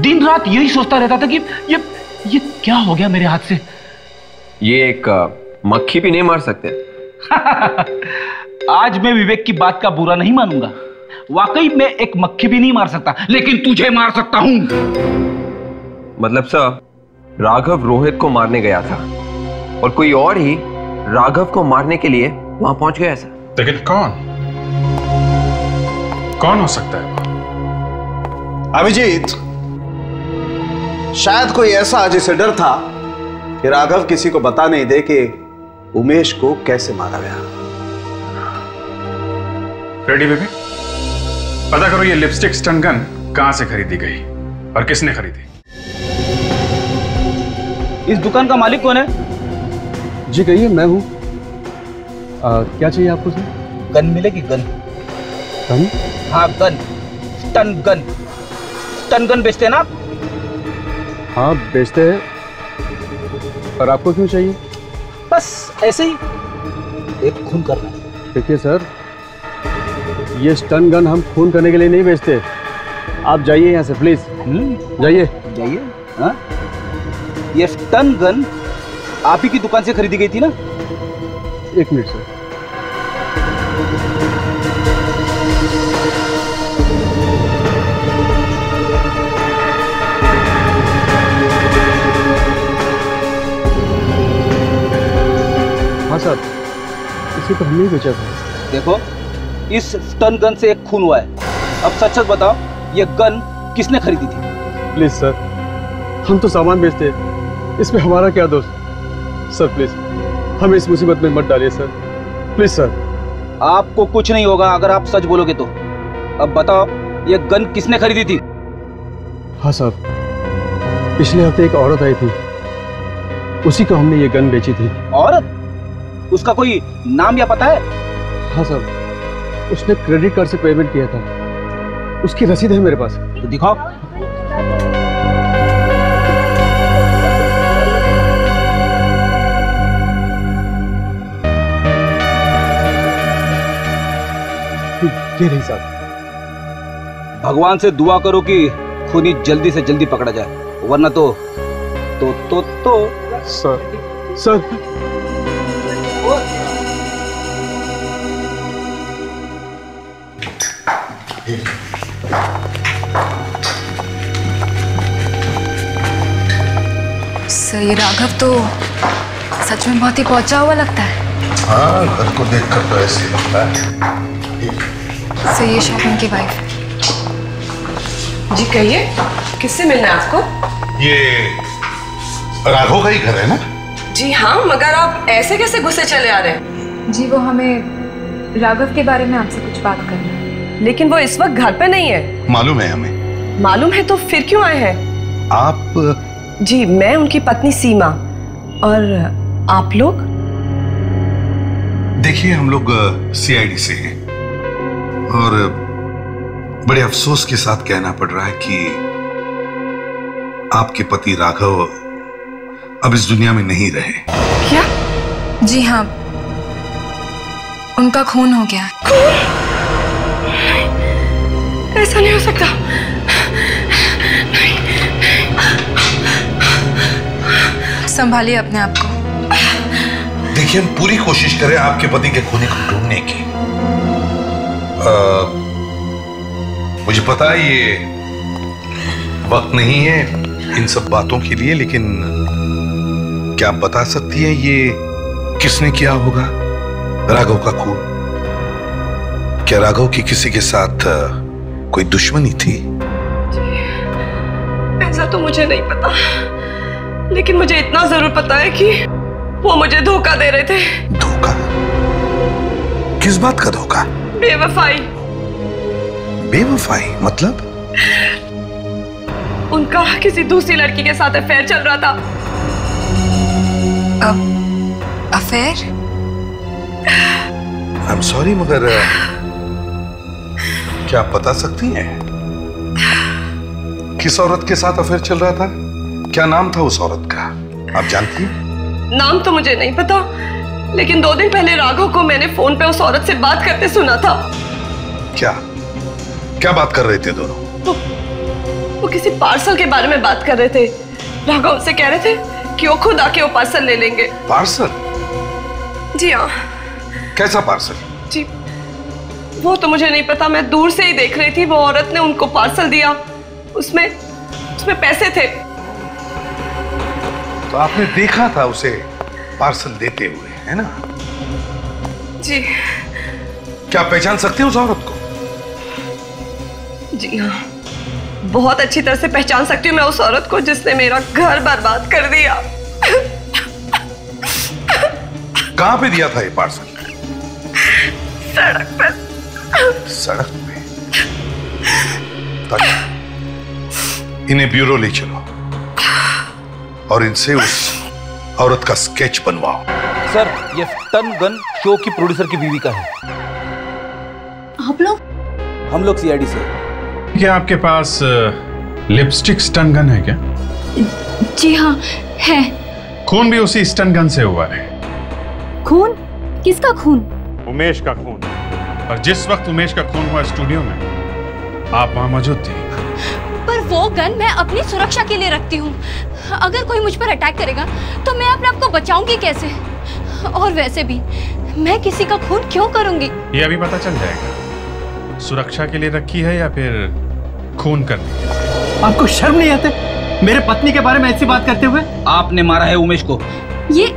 दिन रात यही सोचता रहता था कि ये क्या हो गया मेरे हाथ से। ये एक मक्खी भी नहीं मार सकते। आज मैं विवेक की बात का बुरा नहीं मानूंगा। वाकई मैं एक मक्खी भी नहीं मार सकता, लेकिन तुझे मार सकता हूं। मतलब सर, राघव रोहित को मारने गया था और कोई और ही राघव को मारने के लिए वहां पहुंच गया सर। लेकिन कौन हो सकता है? अभिजीत, शायद कोई ऐसा जिसे डर था कि राघव किसी को बता नहीं दे कि उमेश को कैसे मारा गया। फ्रेडी बेबी, पता करो ये लिपस्टिक स्टन गन कहां से खरीदी गई और किसने खरीदी। इस दुकान का मालिक कौन है? जी कहिए, मैं हूं। क्या चाहिए आपको सर? गन मिलेगी? गन? गन? हाँ gun, stun gun. Stun gun बेचते हैं ना आप? हाँ बेचते हैं। और आपको क्यों चाहिए? बस ऐसे ही एक खून करना है। देखिए सर, ये स्टन गन हम खून करने के लिए नहीं बेचते। आप जाइए यहाँ से प्लीज। जाइए जाइए। हाँ, ये स्टन गन आप ही की दुकान से खरीदी गई थी ना? एक मिनट सर। हाँ साहब, इसे तो हमने ही बेचा था। देखो, इस स्टन गन से एक खून हुआ है। अब सच सच बताओ, ये गन किसने खरीदी थी? प्लीज सर, हम तो सामान बेचते हैं, इसमें हमारा क्या दोष? सर प्लीज हमें इस मुसीबत में मत डालिए सर, प्लीज सर। आपको कुछ नहीं होगा अगर आप सच बोलोगे तो। अब बताओ, ये गन किसने खरीदी थी? हाँ साहब, पिछले हफ्ते एक औरत आई थी, उसी को हमने ये गन बेची थी। औरत? उसका कोई नाम या पता है? हाँ साहब, उसने क्रेडिट कार्ड से पेमेंट किया था। उसकी रसीद है मेरे पास। तो दिखाओ। ये रही साहब। भगवान से दुआ करो कि खूनी जल्दी से जल्दी पकड़ा जाए, वरना तो सर ये राघव तो सच में बहुत ही पहुंचा हुआ लगता है। हाँ, घर को देखकर तो ऐसे लगता है। सो ये शॉपिंग की वाइफ। जी कहिए, किससे मिलना है आपको? ये राघव का ही घर है ना? जी हाँ, मगर आप ऐसे कैसे गुस्से चले आ रहे हैं? जी वो हमें राघव के बारे में आपसे कुछ बात करनी है। लेकिन वो इस वक्त घर पे नहीं है। मालूम है हमें। मालूम है तो फिर क्यों आए हैं? आप? जी मैं उनकी पत्नी सीमा। और आप लोग? देखिए हम लोग सीआईडी से हैं और बड़े अफसोस के साथ कहना पड़ रहा है कि आपके पति राघव अब इस दुनिया में नहीं रहे। क्या? जी हाँ, उनका खून हो गया। खून? ऐसा नहीं हो सकता। संभालिए अपने आप को। देखिए हम पूरी कोशिश करें आपके पति के खूनी को ढूंढने की। मुझे पता है ये वक्त नहीं है इन सब बातों के लिए, लेकिन क्या आप बता सकती है ये किसने किया होगा राघव का खून? क्या राघव की किसी के साथ कोई दुश्मनी थी? ऐसा तो मुझे नहीं पता, लेकिन मुझे इतना जरूर पता है कि वो मुझे धोखा दे रहे थे। धोखा? किस बात का धोखा? बेवफाई। बेवफाई मतलब? उनका किसी दूसरी लड़की के साथ अफेयर चल रहा था। अफेयर? आई एम सॉरी मगर क्या आप बता सकती हैं किस औरत के साथ अफेयर चल रहा था? क्या नाम था उस औरत का, आप जानती हैं? नाम तो मुझे नहीं पता, लेकिन 2 दिन पहले राघव को मैंने फोन पे उस औरत से बात करते सुना था। क्या क्या बात कर रहे थे दोनों? वो किसी पार्सल के बारे में बात कर रहे थे। राघव उनसे कह रहे थे कि वो खुद आके वो पार्सल ले लेंगे। पार्सल? जी हाँ। कैसा पार्सल? जी वो तो मुझे नहीं पता, मैं दूर से ही देख रही थी। वो औरत ने उनको पार्सल दिया, उसमें पैसे थे। तो आपने देखा था उसे पार्सल देते हुए, है ना? जी। क्या आप पहचान सकते हो उस औरत को? जी हाँ, बहुत अच्छी तरह से पहचान सकती हूँ मैं उस औरत को जिसने मेरा घर बर्बाद कर दिया। कहाँ पे दिया था ये पार्सल? सड़क पर। सड़क पे? इन्हें ब्यूरो ले चलो और इनसे उस औरत का स्केच बनवाओ। सर ये टन गन शो की प्रोड्यूसर की बीवी का है। आप लोग? हम लोग सीआईडी से। क्या आपके पास लिपस्टिक स्टन गन है क्या? जी हाँ है। खून भी उसी स्टन गन से हुआ है। खून? किसका खून? उमेश का खून। और जिस वक्त उमेश का खून हुआ स्टूडियो में आप वहां मौजूद थे। पर वो गन मैं अपनी सुरक्षा के लिए रखती हूँ। अगर कोई मुझ पर अटैक करेगा तो मैं अपने आप को बचाऊंगी कैसे? और वैसे भी मैं किसी का खून क्यों करूंगी? ये अभी पता चल जाएगा। सुरक्षा के लिए रखी है या फिर खून करने के लिए? आपको शर्म नहीं आते मेरे पत्नी के बारे में ऐसी बात करते हुए? आपने मारा है उमेश को। ये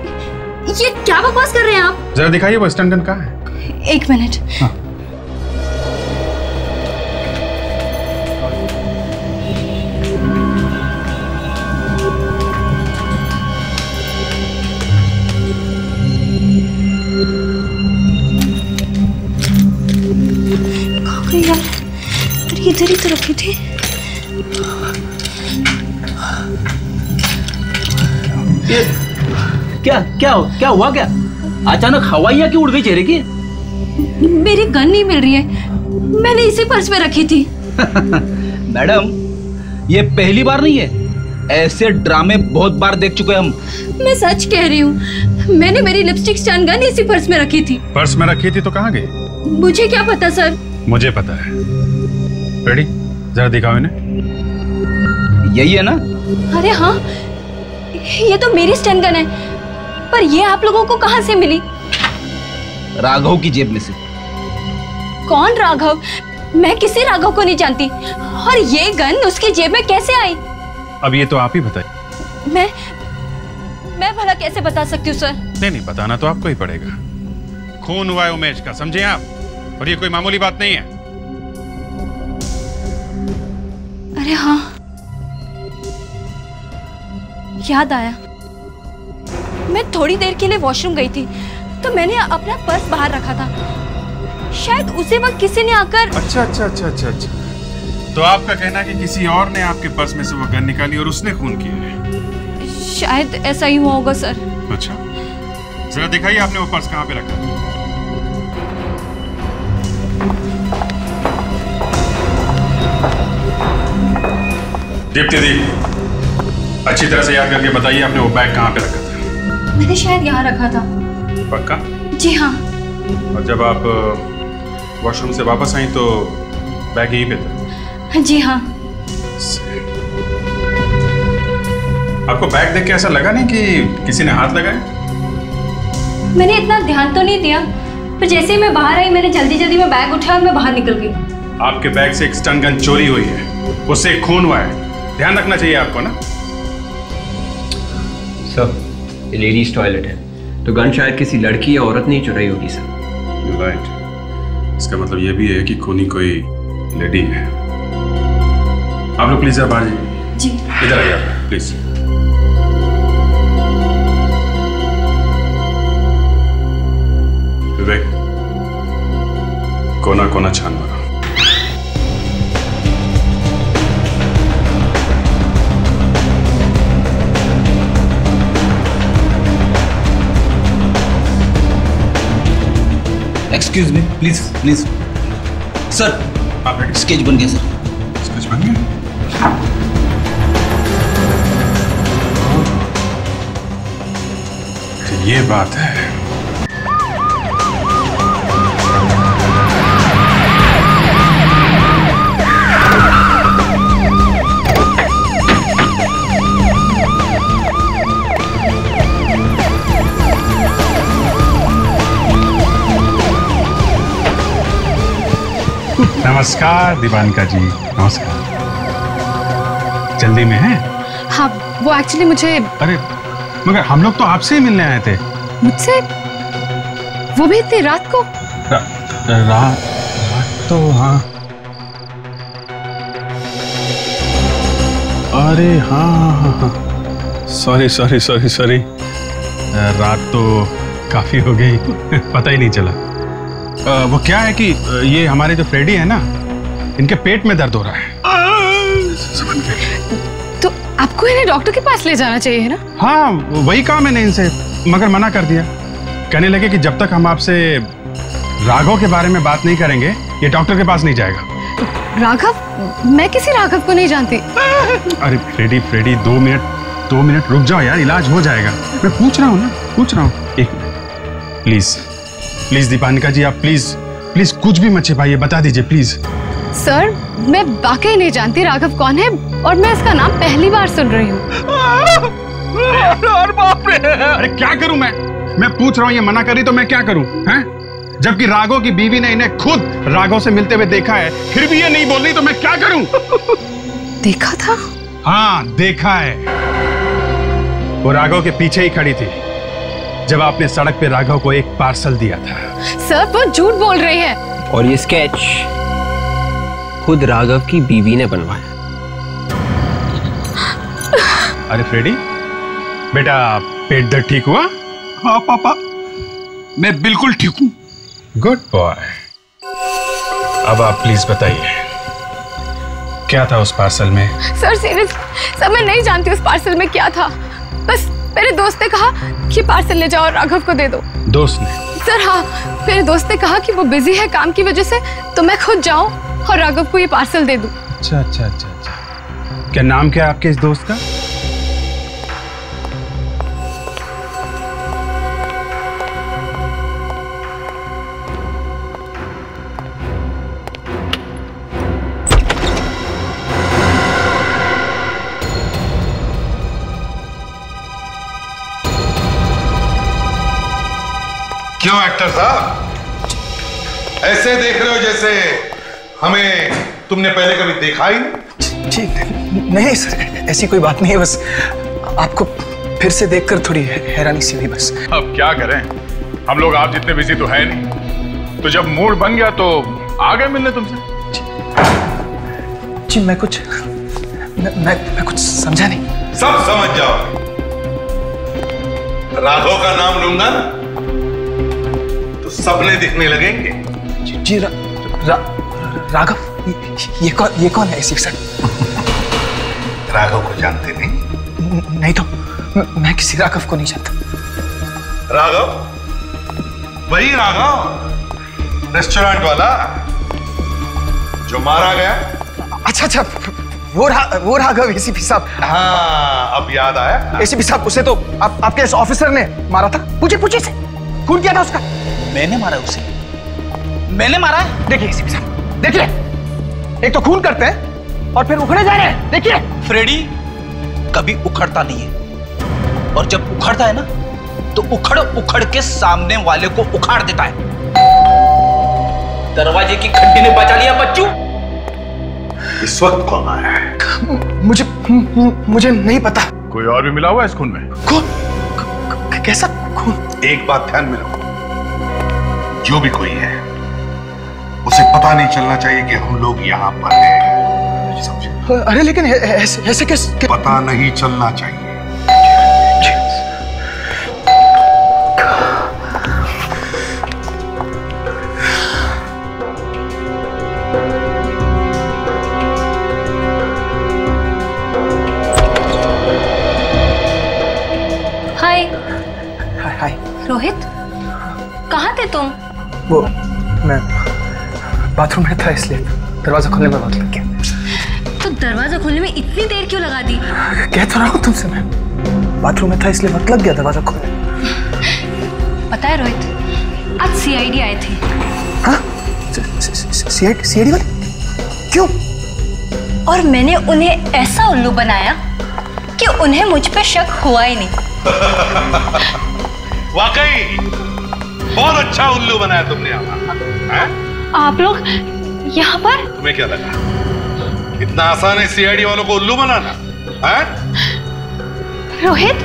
क्या बकवास कर रहे हैं आप? जरा दिखाइए वो स्टन गन कहाँ है? 1 मिनट। हाँ। इधर ही तो रखी थी। ये क्या हुआ क्या? अचानक हवाइयाँ क्यों उड़ गई चेहरे की? मेरी गन नहीं मिल रही है, मैंने इसी पर्स में रखी थी। मैडम, ये पहली बार नहीं है, ऐसे ड्रामे बहुत बार देख चुके हम। मैं सच कह रही हूँ, मैंने मेरी लिपस्टिक स्टन गन इसी पर्स में रखी थी। पर्स में रखी थी तो कहाँ गई? मुझे क्या पता सर। मुझे पता है। रेडी, जरा दिखाओ इन्हें। यही है ना? अरे हाँ, ये तो मेरी स्टन गन है, पर ये आप लोगों को कहाँ से मिली? राघव की जेब में से। कौन राघव? मैं किसी राघव को नहीं जानती, और ये गन उसकी जेब में कैसे आई? अब ये तो आप ही बताइए। मैं भला कैसे बता सकती हूँ सर? नहीं, बताना तो आपको ही पड़ेगा। खून हुआ है उमेश का, समझे आप? और ये कोई मामूली बात नहीं है। अरे हाँ, याद आया। मैं थोड़ी देर के लिए वॉशरूम गई थी, तो मैंने अपना पर्स बाहर रखा था। शायद उसी वक्त किसी ने आकर। अच्छा। तो आपका कहना है कि किसी और ने आपके पर्स में से वो गन निकाली और उसने खून किया है? शायद ऐसा ही हुआ होगा सर। अच्छा, जरा दिखाइए आपने वो पर्स कहाँ पे रखा? दीप्ति दी, अच्छी तरह से याद करके बताइए आपने वो बैग कहाँ पे रखा था? मैंने शायद यहाँ रखा था। पक्का? जी हाँ। और जब आप वॉशरूम से वापस आई तो बैग यहीं पे था? जी हाँ। आपको बैग देख के ऐसा लगा नहीं कि किसी ने हाथ लगाया? मैंने इतना ध्यान तो नहीं दिया, पर जैसे ही मैं बाहर आई मैंने जल्दी में बैग उठाया और मैं बाहर निकल गई। आपके बैग से एक स्टन गन चोरी हुई है, उससे एक खून हुआ है, ध्यान रखना चाहिए आपको ना। सर, ये लेडीज टॉयलेट है, तो गन शायद किसी लड़की या औरत ने चुराई होगी सर। राइट, इसका मतलब ये भी है कि खूनी कोई लेडी है। आप लोग प्लीज बाहर जाइए। जी। इधर आइए आप प्लीज। विवेक, कोना कोना छान मारो। Excuse me, please sir. Sketch बन गया सर। स्केच बन गया? तो ये बात है। नमस्कार दीवानिका जी, नमस्कार। जल्दी में है? हाँ, वो एक्चुअली मुझे। अरे मगर हम लोग तो आपसे ही मिलने आए थे। मुझसे? वो भी इतनी रात को? रात तो हाँ। अरे हाँ, सॉरी। रात तो काफी हो गई, पता ही नहीं चला। वो क्या है कि ये हमारे जो फ्रेडी है ना, इनके पेट में दर्द हो रहा है। तो आपको इन्हें डॉक्टर के पास ले जाना चाहिए ना? हाँ, वही कहा मैंने इनसे, मगर मना कर दिया। कहने लगे कि जब तक हम आपसे राघव के बारे में बात नहीं करेंगे, ये डॉक्टर के पास नहीं जाएगा। राघव? मैं किसी राघव को नहीं जानती। अरे फ्रेडी 2 मिनट रुक जाओ यार, इलाज हो जाएगा। मैं पूछ रहा हूँ। एक मिनट प्लीज दीपानिका जी, आप प्लीज कुछ भी मत छिपाइए, बता दीजिए प्लीज। सर, मैं वाकई नहीं जानती राघव कौन है, और मैं इसका नाम पहली बार सुन रही हूँ। अरे क्या करूं मैं पूछ रहा हूँ, ये मना करी तो मैं क्या करूं? हैं? जबकि राघव की बीवी ने इन्हें खुद राघव से मिलते हुए देखा है, फिर भी ये नहीं बोल रही, तो मैं क्या करूं? देखा था? हाँ, देखा है। वो राघव के पीछे ही खड़ी थी जब आपने सड़क पे राघव को एक पार्सल दिया था। सर, वो झूठ बोल रही है। और ये स्केच खुद राघव की बीवी ने बनवाया। अरे फ्रेडी, बेटा पेट दर्द ठीक हुआ? हाँ पापा, मैं बिल्कुल ठीक हूँ। Good boy. अब आप प्लीज बताइए, क्या था उस पार्सल में? सर सीरियस, सर मैं नहीं जानती उस पार्सल में क्या था। बस मेरे दोस्त ने कहा कि पार्सल ले जाओ और राघव को दे दो। दोस्त ने? सर हाँ, मेरे दोस्त ने कहा कि वो बिजी है काम की वजह से, तो मैं खुद जाऊं और राघव को ये पार्सल दे दूं। अच्छा अच्छा अच्छा अच्छा, क्या नाम क्या है आपके इस दोस्त का? क्यों एक्टर साहब ऐसे देख रहे हो जैसे हमें तुमने पहले कभी देखा ही नहीं? जी नहीं सर, ऐसी कोई बात नहीं है, बस आपको फिर से देखकर थोड़ी हैरानी सी हुई बस। अब क्या करें, हम लोग आप जितने बिजी तो है नहीं, तो जब मूड बन गया तो आ गए मिलने तुमसे। जी मैं कुछ समझा नहीं। सब समझ जाओ। राघव का नाम लूंगा ना तो सपने दिखने लगेंगे। जी राघव, ये कौन है ऐसी सर? राघव को जानते नहीं? नहीं तो मैं किसी राघव को नहीं जानता। राघव, वही राघव रेस्टोरेंट वाला जो मारा गया। अच्छा, वो राघव एसीपी साहब। हाँ, अब याद आया। एसीपी साहब, उसे तो आपके इस ऑफिसर ने मारा था। पूछिए से खून किया था उसका। मैंने मारा उसे? मैंने मारा? देखिए एसीपी साहब, देखिए, एक तो खून करते हैं और फिर उखड़े जा रहे हैं। देखिए फ्रेडी कभी उखड़ता नहीं है, और जब उखड़ता है ना तो उखड़ के सामने वाले को उखाड़ देता है। दरवाजे की घंटी ने बचा लिया बच्चों। इस वक्त कौन आया है? मुझे नहीं पता। कोई और भी मिला हुआ है इस खून में? खून? कैसा खून? एक बात ध्यान में रखो, जो भी कोई है उसे पता नहीं चलना चाहिए कि हम लोग यहाँ पर हैं। समझे? अरे लेकिन ऐसे कैसे? पता नहीं चलना चाहिए। हाय रोहित, कहाँ थे तुम? वो मैं बाथरूम में था, इसलिए दरवाजा खोलने में वक्त लग गया। तो दरवाजा खोलने में इतनी देर क्यों लगा दी? कह तो रहा हूँ तुमसे, मैं बाथरूम में था इसलिए वक्त लग गया दरवाजा खोलने। पता है रोहित, आज सीआईडी आए थे। हाँ? सीआईडी वाले? क्यों? और मैंने उन्हें ऐसा उल्लू बनाया कि उन्हें मुझ पे शक हुआ ही नहीं। वाकई बहुत अच्छा उल्लू बनाया तुमने यहाँ। आप लोग यहाँ पर? तुम्हें क्या लगा इतना आसान है सीआईडी वालों को उल्लू बनाना? रोहित,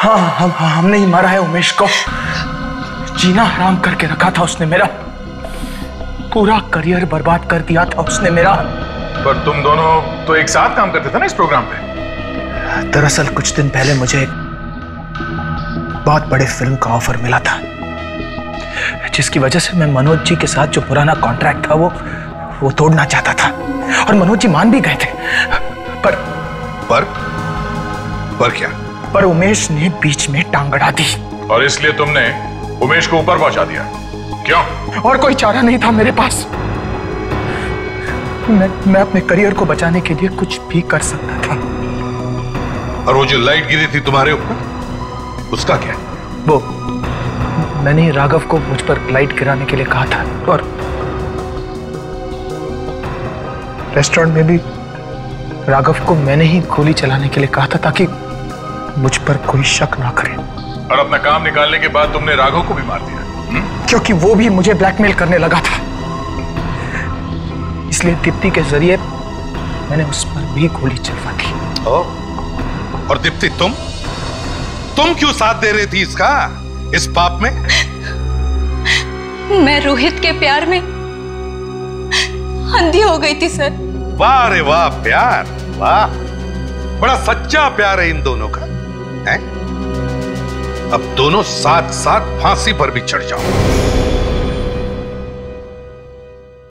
हाँ, हमने ही मारा है उमेश को। जीना हराम करके रखा था उसने मेरा, पूरा करियर बर्बाद कर दिया था उसने मेरा। पर तुम दोनों तो एक साथ काम करते थे ना इस प्रोग्राम पे? दरअसल कुछ दिन पहले मुझे एक बहुत बड़े फिल्म का ऑफर मिला था, जिसकी वजह से मैं मनोज जी के साथ जो पुराना कॉन्ट्रैक्ट था वो तोड़ना चाहता था, और मनोज जी मान भी गए थे। पर क्या? पर उमेश ने बीच में टांग अड़ा दी। और इसलिए तुमने उमेश को ऊपर पहुंचा दिया? क्यों? और कोई चारा नहीं था मेरे पास। मैं अपने करियर को बचाने के लिए कुछ भी कर सकता था। और वो जो लाइट गिरी थी तुम्हारे ऊपर, उसका क्या? वो मैंने ही राघव को मुझ पर लाइट गिराने के लिए कहा था, और रेस्टोरेंट में भी राघव को मैंने ही गोली चलाने के लिए कहा था, ताकि मुझ पर कोई शक ना करे। और अपना काम निकालने के बाद तुमने राघव को भी मार दिया? क्योंकि वो भी मुझे ब्लैकमेल करने लगा था, इसलिए दीप्ति के जरिए मैंने उस पर भी गोली चलवा दी। और दीप्ति, तुम क्यों साथ दे रही थी इस पाप में? मैं रोहित के प्यार में अंधी हो गई थी सर। वाह रे वाह, प्यार, वाह, बड़ा सच्चा प्यार है इन दोनों का, है? अब दोनों साथ साथ फांसी पर भी चढ़ जाओ।